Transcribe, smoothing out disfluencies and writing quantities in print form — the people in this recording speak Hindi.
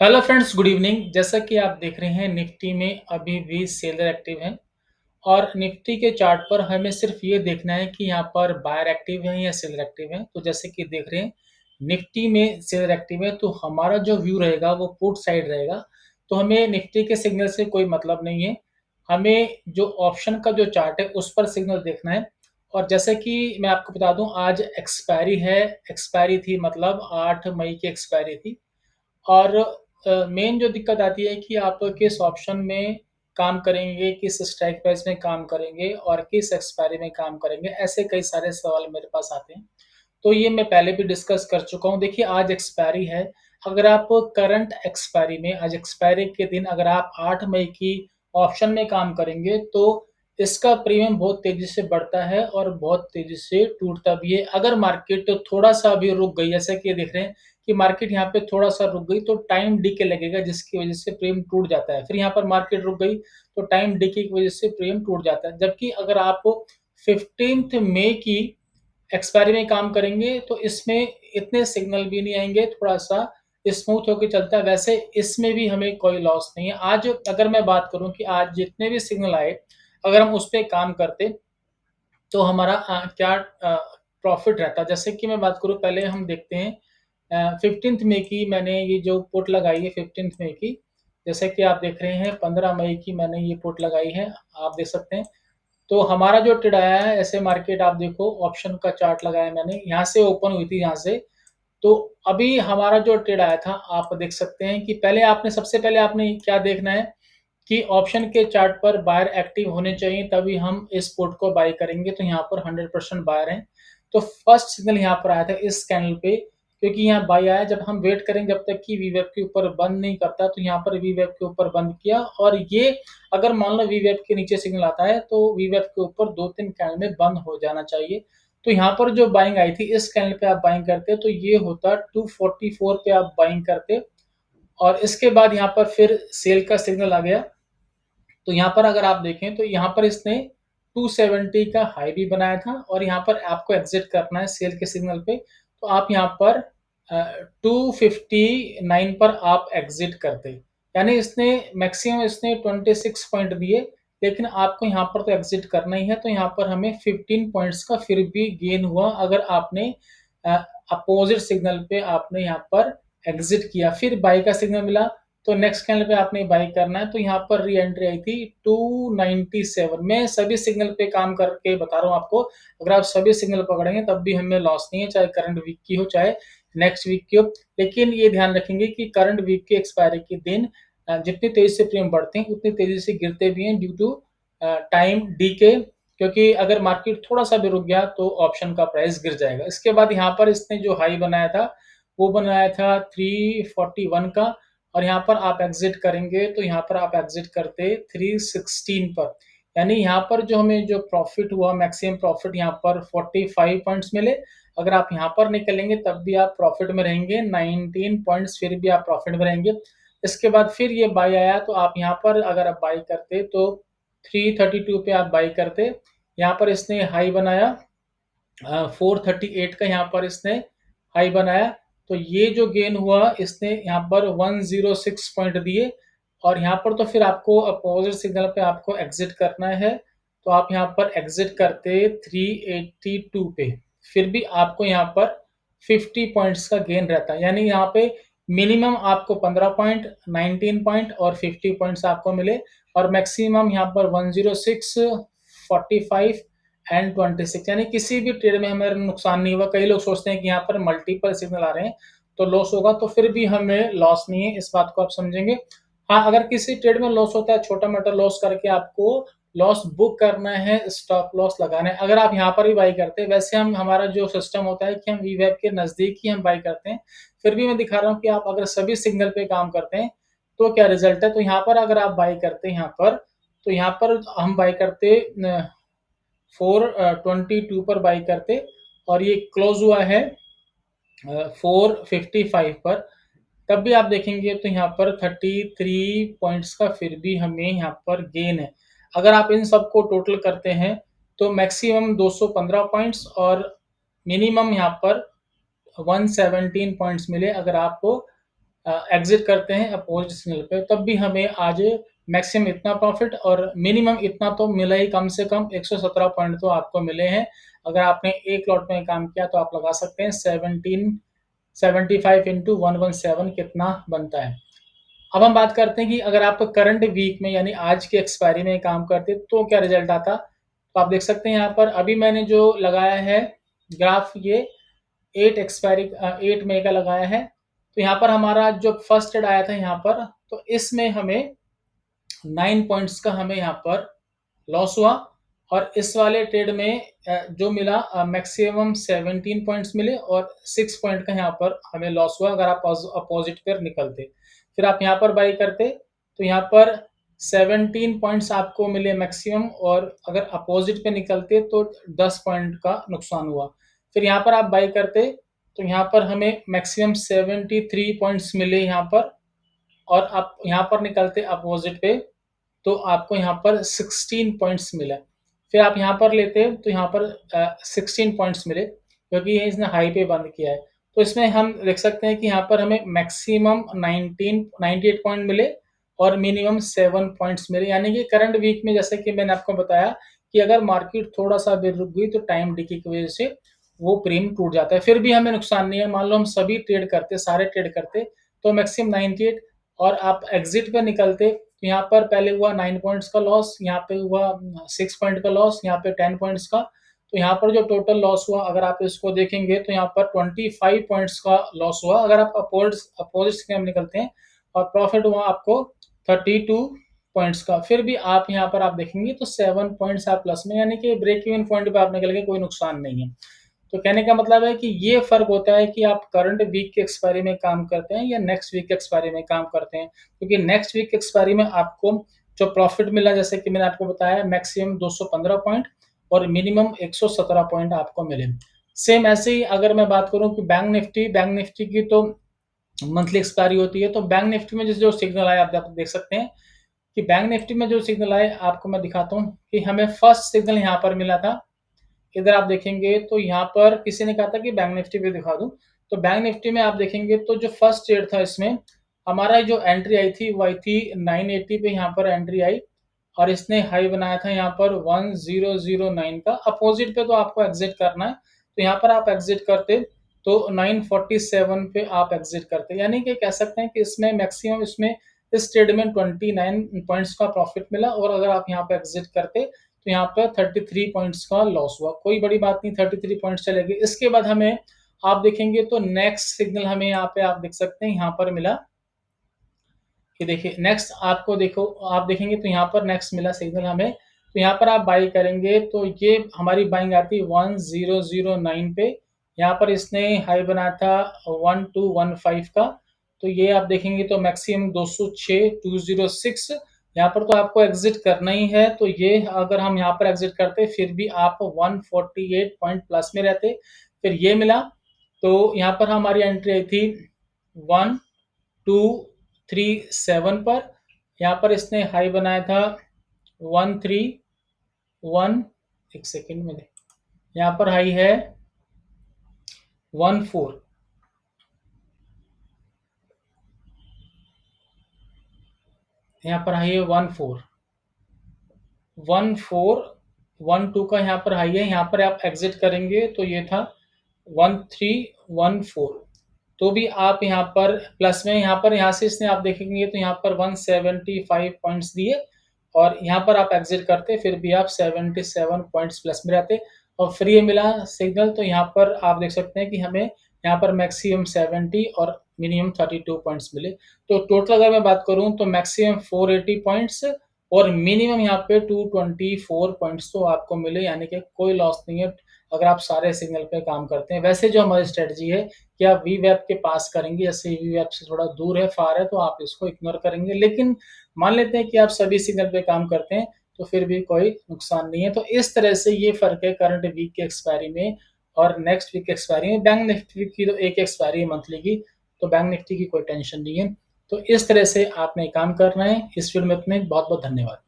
Hello friends, good evening. जैसा कि आप देख रहे हैं, निफ्टी में अभी भी सेलर एक्टिव हैं और निफ्टी के चार्ट पर हमें सिर्फ ये देखना है कि यहाँ पर बायर एक्टिव है या सेलर एक्टिव है। तो जैसे कि देख रहे हैं, निफ्टी में सेलर एक्टिव है, तो हमारा जो व्यू रहेगा वो पुट साइड रहेगा। तो हमें निफ्टी के सिग्नल से कोई मतलब नहीं है, हमें जो ऑप्शन का जो चार्ट है उस पर सिग्नल देखना है। और जैसे कि मैं आपको बता दूं, आज एक्सपायरी है। एक्सपायरी थी, मतलब 8 मई की एक्सपायरी थी। और मेन जो दिक्कत आती है कि आप किस ऑप्शन में काम करेंगे, किस स्ट्राइक प्राइस में काम करेंगे और किस एक्सपायरी में काम करेंगे, ऐसे कई सारे सवाल मेरे पास आते हैं। तो ये मैं पहले भी डिस्कस कर चुका हूँ। देखिए, आज एक्सपायरी है। अगर आप करंट एक्सपायरी में, आज एक्सपायरी के दिन अगर आप 8 मई की ऑप्शन में काम करेंगे तो इसका प्रीमियम बहुत तेजी से बढ़ता है और बहुत तेजी से टूटता भी है। अगर मार्केट थोड़ा सा भी रुक गई, जैसे कि ये देख रहे हैं कि मार्केट यहाँ पे थोड़ा सा रुक गई, तो टाइम डीके लगेगा जिसकी वजह से प्रीमियम टूट जाता है। फिर यहाँ पर मार्केट रुक गई तो टाइम डीके की वजह से प्रीमियम टूट जाता है। जबकि अगर आप 15 मई की एक्सपायरी में काम करेंगे तो इसमें इतने सिग्नल भी नहीं आएंगे, थोड़ा सा स्मूथ होकर चलता है। वैसे इसमें भी हमें कोई लॉस नहीं है। आज अगर मैं बात करूं कि आज जितने भी सिग्नल आए, अगर हम उस पर काम करते तो हमारा क्या प्रॉफिट रहता। जैसे कि मैं बात करूं, पहले हम देखते हैं 15 मई की मैंने ये जो पुट लगाई है 15 मई की। जैसे कि आप देख रहे हैं 15 मई की मैंने ये पुट लगाई है, आप देख सकते हैं। तो हमारा जो ट्रेड आया है, ऐसे मार्केट आप देखो, ऑप्शन का चार्ट लगाया मैंने, यहाँ से ओपन हुई थी यहाँ से। तो अभी हमारा जो ट्रेड आया था, आप देख सकते हैं कि पहले आपने, सबसे पहले आपने क्या देखना है कि ऑप्शन के चार्ट पर बायर एक्टिव होने चाहिए, तभी हम इस पुट को बाय करेंगे। तो यहाँ पर 100% बायर है। तो फर्स्ट सिग्नल यहाँ पर आया था इस कैंडल पे, क्योंकि यहाँ बाय आया। जब हम वेट करेंगे जब तक कि वीवेब के ऊपर बंद नहीं करता, तो यहाँ पर वीवेब के ऊपर बंद किया। और ये अगर मान लो वीवेब के नीचे सिग्नल आता है तो वीवेब के ऊपर 2-3 कैंडल में बंद हो जाना चाहिए। तो यहाँ पर जो बाइंग आई थी, इस कैंडल पे आप बाइंग करते तो ये होता 244 पे आप बाइंग करते। और इसके बाद यहाँ पर फिर सेल का सिग्नल आ गया। तो यहाँ पर अगर आप देखें तो यहाँ पर इसने 270 का हाई भी बनाया था और यहाँ पर आपको एग्जिट करना है सेल के सिग्नल पे। तो आप यहाँ पर 259 पर आप एग्जिट करते, यानी इसने मैक्सिमम इसने 26 पॉइंट दिए, लेकिन आपको यहाँ पर तो एग्जिट करना ही है। तो यहाँ पर हमें 15 पॉइंट्स का फिर भी गेन हुआ, अगर आपने अपोजिट सिग्नल पे आपने यहाँ पर एग्जिट किया। फिर बाई का सिग्नल मिला तो नेक्स्ट कैंडल पे आपने बाई करना है। तो यहाँ पर री एंट्री आई थी 297। मैं सभी सिग्नल पे काम करके बता रहा हूँ आपको। अगर आप सभी सिग्नल पकड़ेंगे तब भी हमें लॉस नहीं है, चाहे करंट वीक की हो चाहे नेक्स्ट वीक की हो। लेकिन ये ध्यान रखेंगे कि करंट वीक के एक्सपायरी के दिन जितनी तेजी से प्रीमियम बढ़ते हैं उतनी तेजी से गिरते भी हैं, ड्यू टू टाइम डी के। क्योंकि अगर मार्केट थोड़ा सा भी रुक गया तो ऑप्शन का प्राइस गिर जाएगा। इसके बाद यहाँ पर इसने जो हाई बनाया था वो बनाया था 341 का, और यहाँ पर आप एग्जिट करेंगे तो यहाँ पर आप एग्जिट करते 316 पर। यानी यहाँ पर जो हमें जो प्रॉफिट हुआ, मैक्सिमम प्रॉफिट यहाँ पर 45 पॉइंट्स मिले। अगर आप यहाँ पर निकलेंगे तब भी आप प्रॉफिट में रहेंगे, 19 पॉइंट्स फिर भी आप प्रॉफिट में रहेंगे। इसके बाद फिर ये बाई आया तो आप यहाँ पर अगर आप बाई करते तो 332 पे आप बाई करते। यहाँ पर इसने हाई बनाया 438 का, यहाँ पर इसने हाई बनाया। तो ये जो गेन हुआ इसने यहाँ पर 106 पॉइंट दिए। और यहाँ पर तो फिर आपको अपोजिट सिग्नल पे आपको एग्जिट करना है। तो आप यहाँ पर एग्जिट करते 382 पे, फिर भी आपको यहाँ पर 50 पॉइंट्स का गेन रहता है। यानी यहाँ पे मिनिमम आपको 15 पॉइंट, 19 पॉइंट और 50 पॉइंट्स आपको मिले। और मैक्सिमम यहाँ पर 106, 45 एंड 26, यानी किसी भी ट्रेड में हमें नुकसान नहीं हुआ। कई लोग सोचते हैं कि यहाँ पर मल्टीपल सिग्नल आ रहे हैं तो लॉस होगा, तो फिर भी हमें लॉस नहीं है, इस बात को आप समझेंगे। हाँ, अगर किसी ट्रेड में लॉस होता है, छोटा मोटा लॉस करके आपको लॉस बुक करना है, स्टॉप लॉस लगाना है। अगर आप यहाँ पर भी बाई करते हैं, वैसे हम, हमारा जो सिस्टम होता है कि हम वीवेब के नजदीक ही हम बाई करते हैं। फिर भी मैं दिखा रहा हूँ कि आप अगर सभी सिग्नल पे काम करते हैं तो क्या रिजल्ट है। तो यहाँ पर अगर आप बाई करते हैं यहाँ पर, तो यहाँ पर हम बाई करते 422 पर बाई करते, और ये क्लोज हुआ है 455 पर। तब भी आप देखेंगे तो यहाँ पर 33 पॉइंट्स का फिर भी हमें यहाँ पर गेन है। अगर आप इन सबको टोटल करते हैं तो मैक्सिमम 215 पॉइंट्स और मिनिमम यहाँ पर 117 पॉइंट्स मिले। अगर आपको एग्ज़िट करते हैं अपोज़िट सिग्नल पे, तब भी हमें आज मैक्सिमम इतना प्रॉफ़िट और मिनिमम इतना तो मिला ही, कम से कम 117 पॉइंट तो आपको मिले हैं। अगर आपने एक लॉट में काम किया तो आप लगा सकते हैं 1775 इंटू 117 कितना बनता है। अब हम बात करते हैं कि अगर आप करंट वीक में यानी आज की एक्सपायरी में काम करते तो क्या रिजल्ट आता? तो आप देख सकते हैं यहाँ पर अभी मैंने जो लगाया है ग्राफ, ये 8 मई का लगाया है। तो यहाँ पर हमारा जो फर्स्ट ट्रेड आया था यहाँ पर, तो इसमें हमें 9 पॉइंट्स का हमें यहाँ पर लॉस हुआ और इस वाले ट्रेड में जो मिला मैक्सिमम 17 पॉइंट्स मिले और 6 पॉइंट का यहाँ पर हमें लॉस हुआ अगर आप अपोजिट पर निकलते। फिर आप यहाँ पर बाई करते तो यहाँ पर 17 पॉइंट्स आपको मिले मैक्सिमम और अगर अपोजिट पे निकलते तो 10 पॉइंट का नुकसान हुआ। फिर यहाँ पर आप बाई करते तो यहाँ पर हमें मैक्सिमम 73 पॉइंट्स मिले यहाँ पर और आप यहाँ पर निकलते अपोजिट पे तो आपको यहाँ पर 16 पॉइंट्स मिला। फिर आप यहाँ पर लेते तो यहाँ पर 16 पॉइंट्स मिले क्योंकि ये इसने हाई पे बंद किया है। तो इसमें हम देख सकते हैं कि यहाँ पर हमें मैक्सिमम 98 पॉइंट मिले और मिनिमम 7 पॉइंट्स मिले, यानी कि करंट वीक में जैसे कि मैंने आपको बताया कि अगर मार्केट थोड़ा सा भी रुक गई तो टाइम डिके की वजह से वो प्रीमियम टूट जाता है। फिर भी हमें नुकसान नहीं है। मान लो हम सभी ट्रेड करते, सारे ट्रेड करते तो मैक्सिमम 98 और आप एग्जिट पे निकलते तो यहाँ पर पहले हुआ 9 पॉइंट्स का लॉस, यहाँ पे हुआ 6 पॉइंट का लॉस, यहाँ पे 10 पॉइंट्स का। तो यहाँ पर जो टोटल लॉस हुआ अगर आप इसको देखेंगे तो यहाँ पर 25 पॉइंट्स का लॉस हुआ अगर आप अपोजिट से निकलते हैं और प्रॉफिट हुआ आपको 32 पॉइंट्स का। फिर भी आप यहाँ पर आप देखेंगे तो 7 पॉइंट्स आप प्लस में, यानी कि ब्रेक इवन पॉइंट पे आप निकल गए, कोई नुकसान नहीं है। तो कहने का मतलब है कि ये फ़र्क होता है कि आप करंट वीक की एक्सपायरी में काम करते हैं या नेक्स्ट वीक की एक्सपायरी में काम करते हैं। क्योंकि नेक्स्ट वीक की एक्सपायरी में आपको जो प्रॉफिट मिला जैसे कि मैंने आपको बताया मैक्सिमम 215 पॉइंट और मिनिमम 117 पॉइंट आपको मिले। सेम ऐसे ही अगर मैं बात करूँ कि बैंक निफ्टी की तो मंथली एक्सपायरी होती है। तो बैंक निफ्टी में जो सिग्नल आया आप देख सकते हैं कि बैंक निफ्टी में जो सिग्नल आए आपको मैं दिखाता हूँ कि हमें फर्स्ट सिग्नल यहाँ पर मिला था। इधर आप देखेंगे तो यहाँ पर किसी ने कहा था कि बैंक निफ्टी पे दिखा दूं, तो बैंक निफ्टी में आप देखेंगे तो जो फर्स्ट ट्रेड था इसमें हमारा जो एंट्री आई थी वो आई थी 980 पे, यहाँ पर एंट्री आई और इसने हाई बनाया था यहाँ पर 1009 का। अपोजिट पे तो आपको एग्जिट करना है तो यहाँ पर आप एग्जिट करते तो 947 पे आप एग्जिट करते, यानी कि कह सकते हैं कि इसमें मैक्सिमम इसमें इस ट्रेड में 29 पॉइंट्स का प्रॉफिट मिला और अगर आप यहाँ पे एग्जिट करते तो यहाँ पर 33 पॉइंट्स का लॉस हुआ। कोई बड़ी बात नहीं, 33 पॉइंट्स चलेगी। इसके बाद हमें आप देखेंगे तो नेक्स्ट सिग्नल हमें यहाँ पे आप देख सकते हैं यहाँ पर मिला कि देखिए नेक्स्ट आपको देखो आप देखेंगे तो यहाँ पर नेक्स्ट मिला सिग्नल हमें, तो यहाँ पर आप बाई करेंगे तो ये हमारी बाइंग आती है 1009 पे। यहाँ पर इसने हाई बनाया था 1215 का, तो ये आप देखेंगे तो मैक्सिमम 206 206। यहाँ पर तो आपको एग्जिट करना ही है, तो ये अगर हम यहाँ पर एग्जिट करते फिर भी आप 148 पॉइंट प्लस में रहते। फिर ये मिला तो यहाँ पर हमारी एंट्री आई थी 1237 पर। यहाँ पर इसने हाई बनाया था 131, एक सेकेंड में यहाँ पर हाई है 14, यहाँ पर हाई है 1412 का यहाँ पर हाई है। यहाँ पर आप एग्जिट करेंगे तो ये था 1314, तो भी आप यहाँ पर प्लस में, यहाँ से इसने आप देखेंगे तो यहाँ पर 175 पॉइंट्स दिए और यहाँ पर आप एग्जिट करते फिर भी आप 77 पॉइंट्स प्लस में रहते और फिर ये मिला सिग्नल। तो यहाँ पर आप देख सकते हैं कि हमें यहाँ पर मैक्सिमम 70 और मिनिमम 32 पॉइंट्स मिले। तो टोटल अगर मैं बात करूँ तो मैक्सिमम 480 पॉइंट्स और मिनिमम यहाँ पे 224 पॉइंट्स तो आपको मिले, यानी कि कोई लॉस नहीं है अगर आप सारे सिग्नल पे काम करते हैं। वैसे जो हमारी स्ट्रेटजी है कि आप वी वेब के पास करेंगे, जैसे वी वेब से थोड़ा दूर है, फार है, तो आप इसको इग्नोर करेंगे। लेकिन मान लेते हैं कि आप सभी सिग्नल पे काम करते हैं तो फिर भी कोई नुकसान नहीं है। तो इस तरह से ये फर्क है करंट वीक के एक्सपायरी में और नेक्स्ट वीक के एक्सपायरी में। बैंक निफ्टी की तो एक एक्सपायरी है मंथली की, तो बैंक निफ्टी की कोई टेंशन नहीं है। तो इस तरह से आपने काम करना है। इस वीडियो में इतने, बहुत बहुत धन्यवाद।